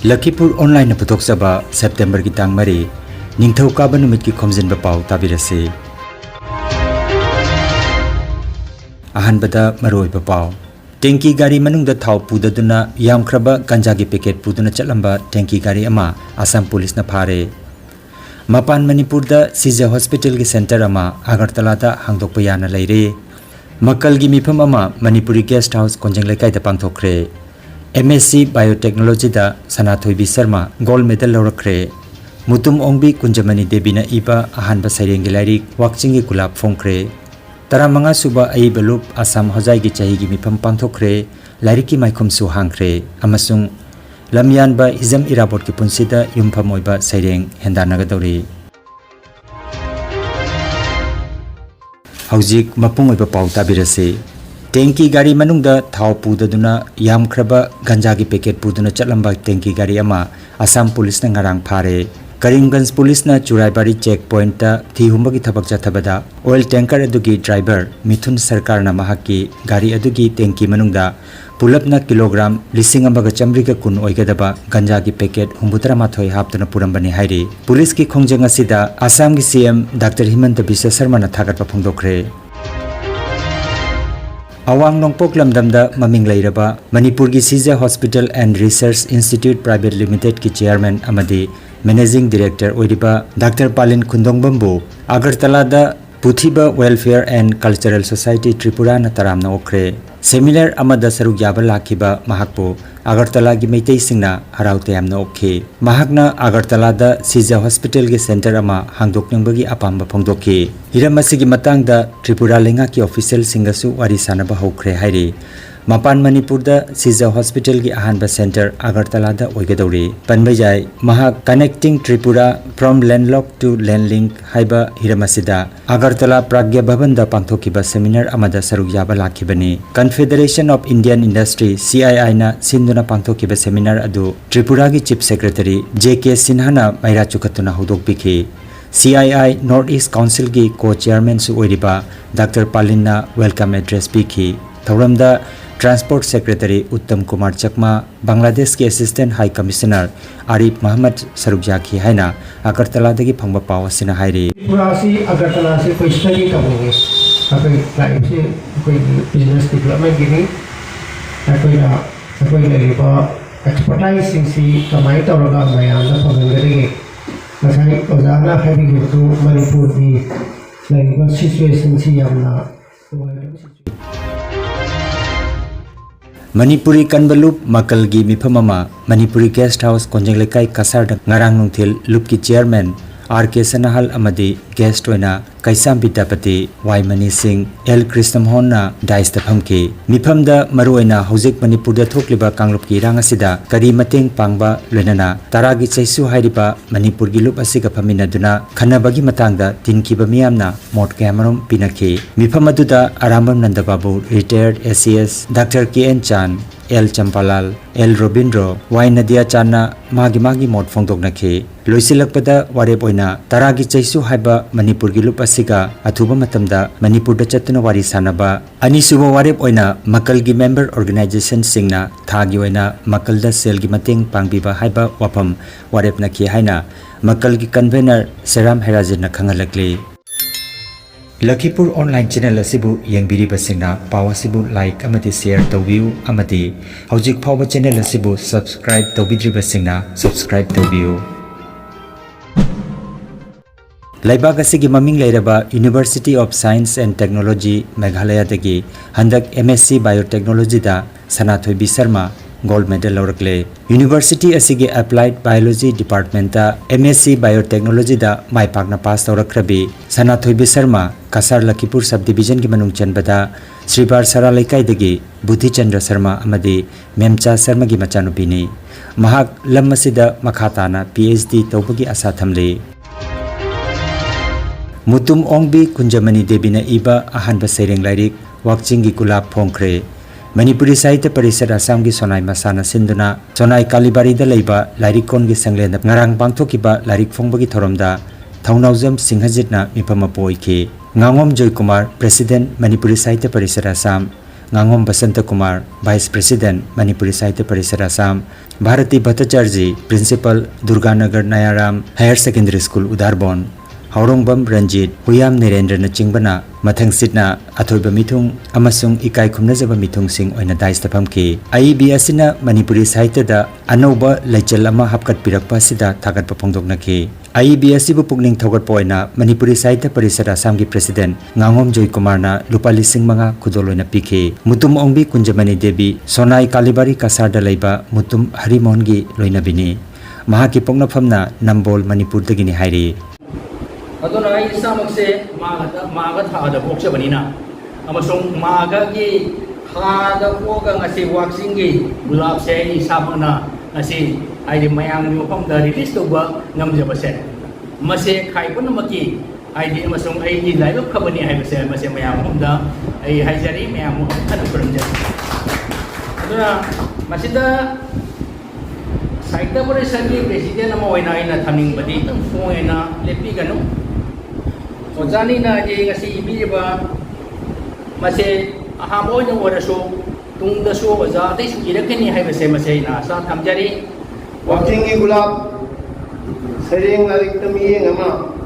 Lakhipur online na putok saba September ki tang mari ningthau kaba numit ki Khomjinba Pao tabirase. Ahanbada maroiba Pao Tenki gari manungda thau pudaduna yamkraba ganja gi packet puduna chalamba tenki gari ama Assam police na phare. Mapan Manipur da Sija hospital ki center ama Agartala da hangdokpa yana leire. Makal gi mifam ama Manipuri guest house konjang lekai da pangthokre. MSc Biotechnology da Sanathoi Sharma gold medal laurakre. Mutum ongbi Kunjamani Debina iba ahanba saireng lairi wakchingi kulap phongkre. Taramanga suba ai belup Assam hojai gi chahi gi mifam pangthokre lairiki maikhom su hangkre amasung lamyan ba izam irabot ki punsida yumpham oiba saireng hendanaga dori. Haujik mapung oiba pau tabirase. Tenki gari manungda thau pudaduna yamkraba ganja gi packet puduna chalamba tenki gari ama Assam police na ngarang phare. Karimganj police na Churaibari checkpoint ta thihumba gi thabak chathabada oil tanker adugi driver Mithun Sarkar na mahaki gari adugi tenki manungda pulapna kilogram lising ambaga chamriga kun oigadaba ganja gi packet humbutara mathoi haptuna purambani hairi. Police ki khongjang asida Assam gi CM Dr. Himanta Biswa Sharma na thagatpa phongdokre. Awang Nongpok lamdamda maming lairaba Manipur gi Sija Hospital and Research Institute Private Limited ki chairman amadi Managing Director oiriba Dr. Palin Khundongbambu Agartala da Puthiba Welfare and Cultural Society Tripura na taramna okre. Seminar amada saruk yaba lakhiba mahakpo Agartala gi meitei singna haraute amna okhe. Mahakna Agartala da Sija Hospital gi center ama hangdoknangbagi apamba phongdokhe. Hiramasi gi matang da Tripura lenga ki official singasu wari sanaba hokre hairi. Mapan Manipur da Sija Hospital gi ahanba center Agartala da oigadori. Panbajai mahak connecting Tripura from landlocked to landlink haiba hiramasida Agartala Pragya Bhavan da pangthokiba seminar amada saruk yaba lakhibani. Confederation of Indian Industry CII na sinduna pangthokiba seminar adu Tripura gi Chief Secretary JK Sinha na maira chukatuna hodokbikhi. CII North East Council gi co-chairman su oiriba Dr. Palin na welcome address bikhi. Thauramda Transport Secretary Uttam Kumar Chakma, Bangladesh ki Assistant High Commissioner Arif Muhammad Sarukjaki haina Agartala dagi phangba pawa sina hairi. Purasi Agartala se koi study karenge. Apai like se koi business development gini. Apai leriba expertise singsi kamai tawraga mayamna phangengari. Nasai ozana habi gitu Manipur di leriba situation si yamna. Manipuri Kanbalup Makalgi Mipamama Manipuri Guest House Konjanglekai Kasar Ngarang Nungthil Lupki Chairman RK Sanahal Amadi Guest Oina Kaisam Bidapati Y Mani Singh L Krishnamhon na Daista Phamki Miphamda Maruoina Hojik Manipur da thokliba Kanglupki Rangasida Kari Mateng Pangba Loinana Taragi Chaisu Hairiba Manipur gi lup asiga phaminaduna Khanabagi matangda tinkiba miyamna mot kamarom pinaki Miphamadu Arambam Nandababu retired SCS Dr. KN Chan L Champalal L Robindro Y Nadia Channa magi mot phongdoknakhi loisilakpada warep oina taragi chaisu haiba Manipur gi lup asiga athuba matamda Manipur da chatuna wari sanaba anisuba warep oina makal gi member organization singna thagi oina makal da sel gi mateng pangbiba haiba wafam warep nakhi haina makal gi convener Seram Herajin na khangalakli. Lakhipur online channel asibu yengbiriba singna pawasibu like amati share tawbiu amati hojik phawa channel asibu subscribe tawbidriba singna subscribe tawbiu. Laibag asigi maming lairaba University of Science and Technology Meghalaya dagi handak MSc Biotechnology da Sanathoi Sharma gold medal laurakle. University asigi Applied Biology Department da MSc Biotechnology da maipakna pass taurakrabi Sanathoi Sharma Kasar Lakhipur subdivision ki manung chanbada Sribar Sara Laikai dagi Buddhi Chandra Sharma amadi Memcha Sharma gi machanupini mahak lam asida makhatana PhD tawbagi asa thamle. Mutum ongbi Kunjamani Debina iba ahanba saireng lairik wakchingi kulap phongkre. Manipuri Sahitya Parishad Assam gi Sonai Masana Sinduna Sonai Kalibari da leiba lairikon gi sanglenda ngarang pangthokiba lairik phongbagi thoromda Thaunaujam Singhajitna mipama poike. Ngangom Joy Kumar President Manipuri Sahitya Parishad Assam Ngangom Basanta Kumar, Vice President, Manipuri Sahitya Parishad Assam, Bharati Bhattacharjee, Principal, Durganagar Nayaram Higher Secondary School, Udarbon, Haurongbam Ranjit, Huyam Nirendra na Chingbana, Mathang Sitna, Athoiba Mithung, Amasung Ikai Khumnajaba Mithung Sing oina daista phamki. IEB asina Manipuri Sahitya da Anoba Laichal ama hapkat pirakpa sida thagat phongdoknaki. IEB asibu pukning thogat poina Manipuri Sahitya Parishad Assam gi President Ngangom Joy Kumar na lupa lising mga kudoloina pikhe. Mutum Ongbi Kunjamani Devi, Sonai Kalibari Kasarda Laiba, Mutum Harimon gi loina bini. Mahaki pongna phamna Nambol Manipur dagini hairi. Aduna ay isamag se maaga thada boksa banina amasong maaga gi thada poga ngasi waxing gi gulab se isamag na ngasi ay di mayang ni mapam da release to ba ngamja ba se mase khai pun maki ay di amasong ay di live khabani ay ba se mase mayang mum da ay haijari mayang mo anu kuranja aduna masida Sahitya Parishad gi president ama oina ina thaming badi tang foina lepi ganu Ojani na je ngasi ibi ba mase ahamo no wara so tung da so oja dai su irakani hai mase mase na sa thamjari walking gi gulab sereng larik tami ngama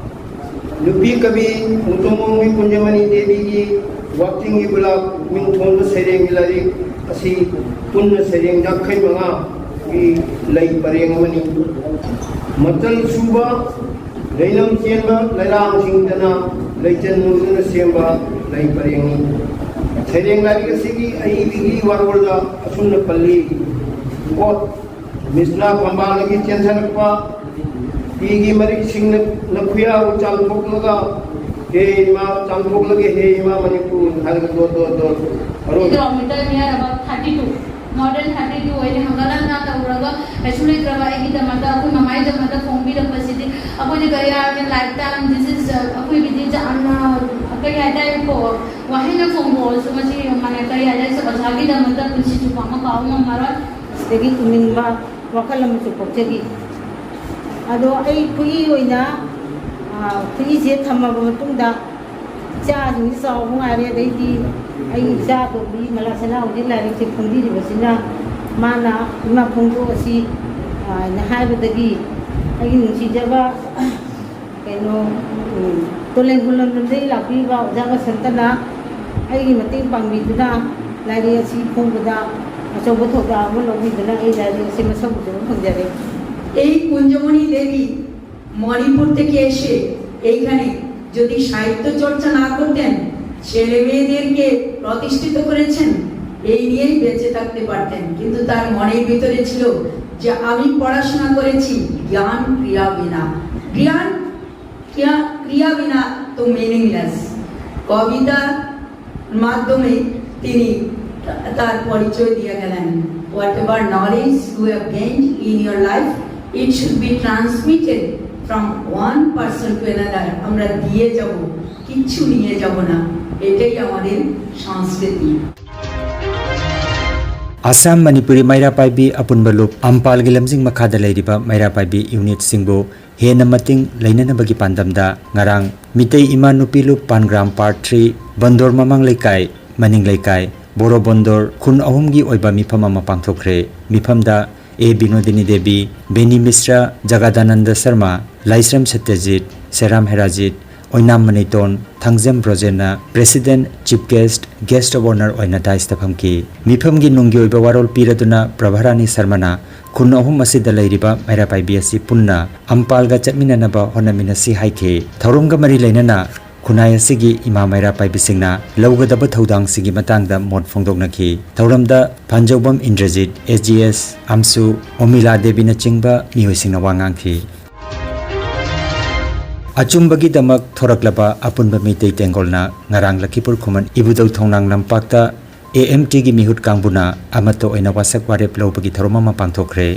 lupi kabi mutumong mi kunjamani devi gi walking gi gulab min thon sereng larik asi punna sereng dakhai manga gi lai pareng mani matal suba Lainam Siemba, Lailam Singtana, Laitan Nuzuna Siemba, Lai Parengi. Sayang lagi sigi, IEB Warwalda, Asuna Pali, What Misna Pamba lagi Chansanapa, Pigi Marik Sing Nakuya, Chalpok Laga, Hey Ma, Chalpok Lagi, Hey Ma Manipur, Halgo. Kilometer near about 32. Modern 32 अहिले हंगाला ना तौरगा actually करवाए की तमता कोई ममाई जमता phone भी रख पसी अपने गया के लाइफ टाइम दिस इज कोई भी जानना कई आता है को वही ना फोन बोल समझी माने कई आता है सब आगे तमता कुछ जो पामा पाओ हमारा देखि कुनिंबा वकल में तो पक्चगी अदो आई कुई होइना कुई जे थम्मा मतुंदा चा नि साउ ngaरे दैदि ai za to bi mala sana odi la ri fundi ri basina mana ma phungdo asi na hai badagi ai nu si jaba keno tolen gulam dei la bi ba ja ga santana ai gi mating pangbi duna la ri asi phungda aso bo thoda mo lo bi duna ai la ri asi ma sab do phungjare এই কুঞ্জমণি দেবী মণিপুর থেকে এসে এইখানে যদি সাহিত্য চর্চা না করতেন ছেলে মেয়েদেরকে প্রতিষ্ঠিত করেছেন এই নিয়েই বেঁচে থাকতে পারতেন কিন্তু তার মনের ভিতরে ছিল যে আমি পড়াশোনা করেছি জ্ঞান ক্রিয়া বিনা ক্রিয়া বিনা তো মিনিংলেস কবিতার মাধ্যমে তিনি তার পরিচয় দিয়ে গেলেন whatever knowledge you have gained in your life it should be transmitted from one person to another আমরা দিয়ে যাব কিছু নিয়ে যাব না এটাই আমাদের সংস্কৃতি Assam Manipuri Maira Paibi Apun Balup Ampal Gilamjing Makhada Lairiba Maira Paibi Unit Singbo Hena Mating Lainana Bagi Pandamda Ngarang Mitei Ima Nupilup Pangram Part 3 Bandor Mamang Laikai Maning Laikai Boro Bondor Khun Ahumgi Oiba Mifam Ama Pangthokre Mifamda A Binodini Devi Beni Misra Jagadananda Sharma Laisram Satyajit Seram Herajit Oinam Maniton Thangjam Brojena President Chief Guest of Honor Oina Daista Phamki Mifamgi Nunggi Oiba Warol Piraduna Prabharani Sarmana Khun Ahum Asida Lairiba Maira Paibi Asi Punna Ampalga Chatminanaba Honaminasi Haike Thaurumga Mari Lainana Khunai Asigi Ima Maira Paibi Singna Laugadaba Thaudang Sigi Matangda Mod Phongdoknaki Thauramda Panjobam Indrajit SGS Amsu Omila Devina Chingba Mihoi Singna Wangangki Achumbagi damak thoraklaba apunba mitei tengolna ngarang Lakhipur khuman ibudau thongnang lampakta AMT gi mihut kangbuna amato oina wasak warep lobagi tharoma ma pangthokre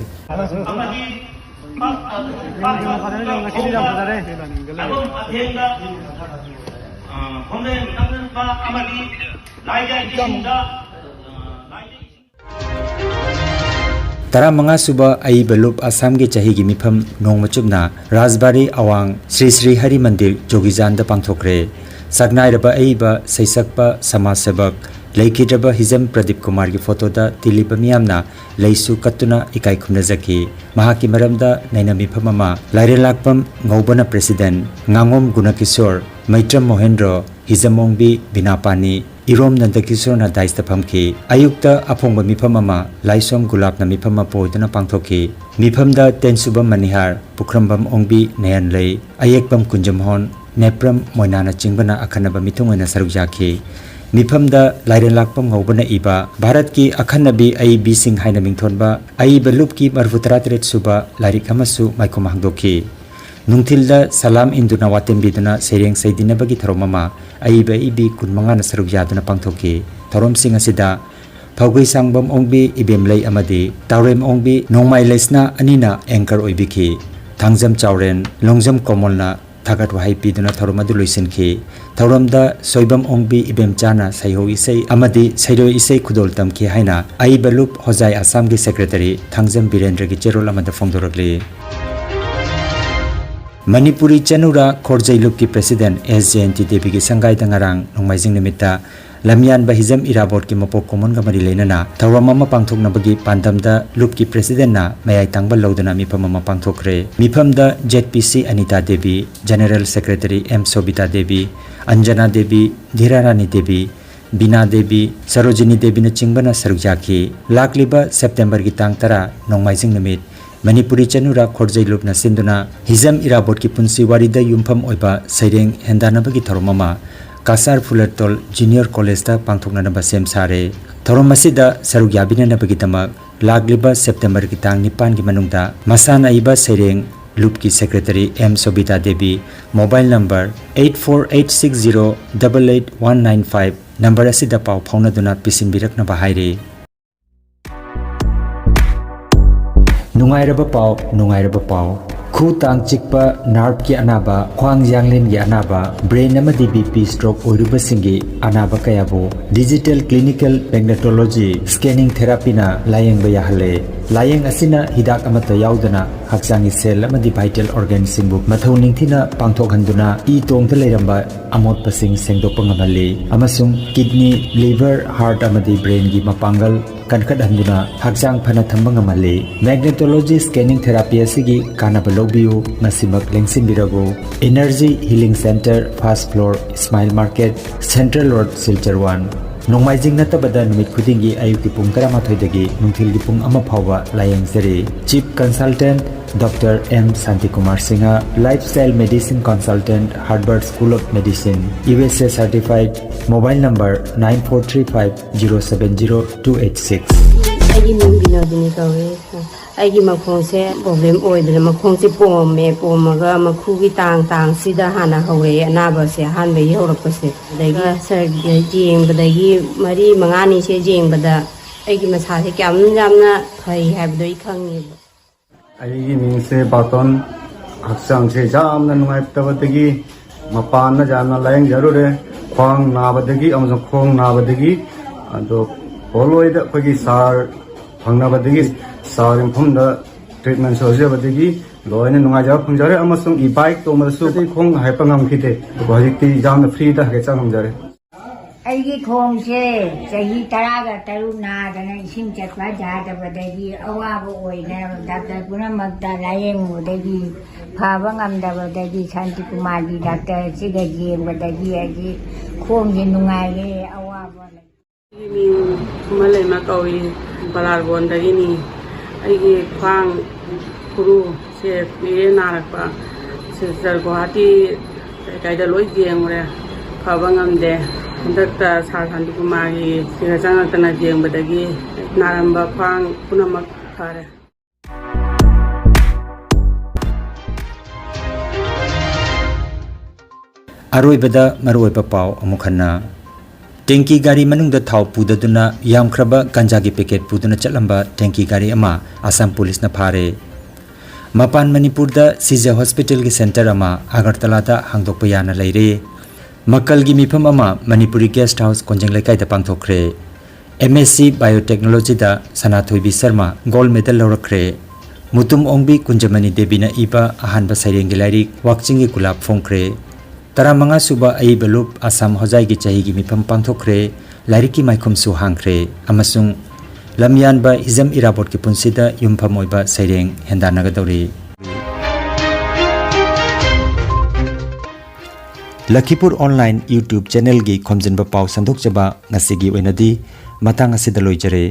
Tara Manga Suba Ai Balup Assam ge Chahi gi mifam Nongmachubna Rajbari Awang Sri Sri Hari Mandir Jogizan da Pangthokre Sagnai Raba Aiba Saisakpa Samasabak लेखिद्रब Hijam Pradeep Kumar की photo दा तिलिब मियामना लेसु कत्तुना इकाई खुमनजकी महाकी मरमदा नैना मिफम अमा लाइरे लाकपम ngौबना president ngamom gunakishore maitram mohendro hizamongbi binapani irom nandakishore na daista phamki ayukta aphongba mifam ama laisom gulab na mifam ma poiduna pangthoki mifam da tensubam manihar pukrambam ongbi nayan lei ayekbam kunjamhon nepram moinana chingbana akhanaba mithungoina sarukjaki mifam da lairen lakpam ngobana iba bharat ki akhannabi ai bi sing haina mingthonba ai belup ki marfutratret suba larik amasu maikom hangdoki nungthilda salam induna watembiduna sereng saidina bagi tharomama ai ba ibi kunmanga na sarukjaduna pangthoki thorom sing asida phawgui sangbam ongbi ibemlei amadi tawrem ongbi nongmai lesna anina anchor oibiki thangjam chawren longjam komolna thagat wahai piduna thoromadu loisinki thoromda soibam ongbi ibem chana saiho isei amadi sairo isei khudol tamki haina ai balup hojai assam gi secretary thangjam birendra gi cherol amada phongdoragli Manipuri chanura khorjailup ki president SJNT Devi gi sangai dangarang nongmaijing nimita lamyan bahizam irabot ki mapok common ga mari leinana thawamama pangthokna bagi pandamda lup ki president na mayai tangbal lodana mipamama pangthokre mipamda ZPC Anita Devi General Secretary M Sobita Devi Anjana Devi Dhirarani Devi Bina Devi Sarojini Devi na chingbana sarukjaki lakliba September gi tang tara nongmaijing nimit Manipuri chanura khorjailup na sinduna hizam irabot ki punsi warida yumpham oiba saireng hendanabagi thoromama Kasar Fulertol Junior College ta pangthokna ba sem sare thorom asida saruk yabina na bagi tamak lagliba September ki tang 9 gi manungda masana iba saireng loop ki secretary M Sobita Devi mobile number 8486088195 number asida pau phone duna pisin birak na bahaire Nungairaba pau khu tang chikpa nerve ki anaba khwang janglin gi anaba brain amadi BP stroke oiruba singi anaba kayabo digital clinical magnetology scanning therapy na layeng ba yahale layeng asina hidak amata yaudana hakchangi cell amadi vital organ singbu mathau ningthina pangthok handuna I tongta leiramba amot pasing sengdok pangamali amasung kidney liver heart amadi brain gi mapangal kankat handuna hakchang phana thambang amali magnetology scanning therapy asigi kanaba lobiu nasimak lengsin birago energy healing center first floor smile market central road silchar 1 Nongmaijing natabada numit khudingi ayuki pung 13 dagi nungthilgi pung 1 phawa layeng jari chief consultant Dr. M. Santikumar Singha, lifestyle medicine consultant, Harvard School of Medicine, USA certified, mobile number 9435070286. Aigi ming binodini kawe. Aigi makhongse problem oidna makhongse pomaga makhugi tang sida hana hawe anaba se hanbe yorakpase dagi sir jing badagi mari mangani se jing bada aigi masa se kyam jamna phai habdo ikhangi Aigi mingse baton haksang se jamna nungaiptabadagi mapanna jamna layeng jarure khwang nabadagi among khong nabadagi ado oloida phagi sar phangnabadagi sar imphumda treatment sojabadagi loina nungaja phungjare amasung I bike to masu khong haipangam khite hojikti jamna free da hagechang hamjare Aigi khongse chahi taraga taruna dana ising chatwa jadabadagi awaba oina Dr. Punamakta layeng modagi phaba ngamdabadagi Santikumari Dr. Siga jengbadagi agi khongje nungaire awaba Min malai makawi balargon dagini aigi khwang kuru se pire narakpa se Guwahati kaida loi jengre phaba ngamde Dr. Santikumari Siga jangatana jengbadagi naramba khwang punamak khare Aroibada maroiba pau amukhanna Tanki gari manungda thau pudaduna yamkhraba ganjagi packet puduna chatlamba tanki gari ama Assam police na phare Mapan Manipur da CJ Hospital gi center ama Agartala da hangdokpa yana leire Makal gi mifam ama Manipuri guest house Khomjinba da pangthokre MSc Biotechnology da Sanathoibi Sharma gold medal lawrakre Mutum ongbi Kunjamani Devi na iba ahanba saireng gi lairik wakchingi kulap phongkre तरामंगा सुबा आई बलुप असम हजाई की चाही की मिफम पांथोखरे lyric की माइखुम सु हांखरे अमसुंग लमयानबा is am इराबोट की पुंसिदा युमफम ओइबा सैरेंग हेंदानगदौरी Lakhipur online YouTube channel की खोमजिनबा पाव संदोकजबा ngasi gi oinadi matang asida loijare।